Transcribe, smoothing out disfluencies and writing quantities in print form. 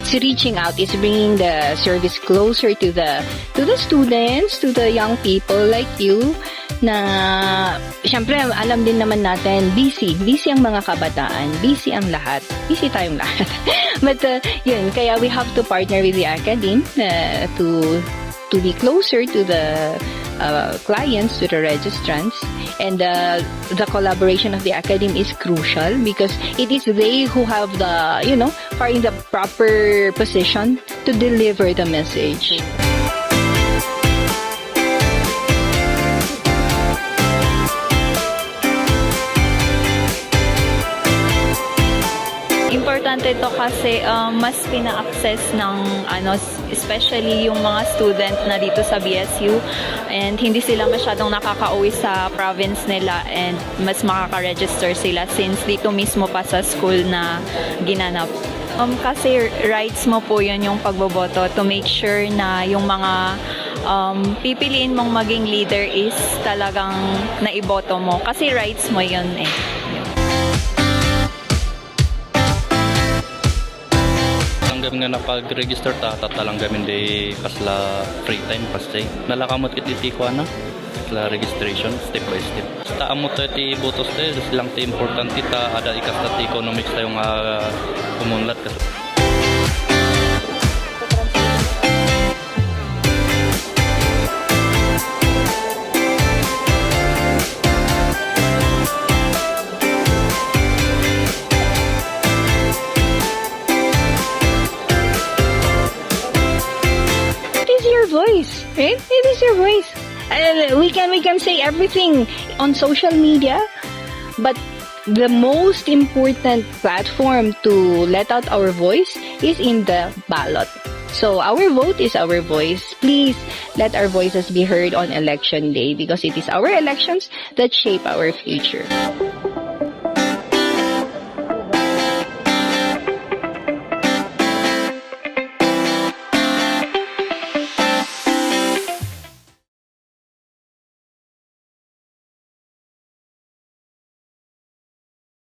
it's reaching out, it's bringing the service closer to the students, to the young people like you, na syempre alam din naman natin busy ang mga kabataan, busy ang lahat, busy tayong lahat. But yun, kaya we have to partner with the academe to be closer to the clients, to the registrants, and the collaboration of the academe is crucial because it is they who have the, are in the proper position to deliver the message. Importante ito kasi mas pina-access ng especially yung mga student na dito sa BSU, and hindi sila masyadong nakakauwi sa province nila, and mas makaka-register sila since dito mismo pa sa school na ginanap. Kasi rights mo po yun yung pagboboto to make sure na yung mga pipiliin mong maging leader is talagang naiboto mo kasi rights mo yun eh. Tanggap nga napag-register tatalanggamin di kasla free time pasay. Nalakamot iti ko na kasla registration step by step. Sa amot iti botos te silang ti importante ta ada ikasta ti economics tayong kumunlat kasi. Voice, right? It is your voice. We can say everything on social media, but the most important platform to let out our voice is in the ballot. So our vote is our voice. Please let our voices be heard on election day because it is our elections that shape our future.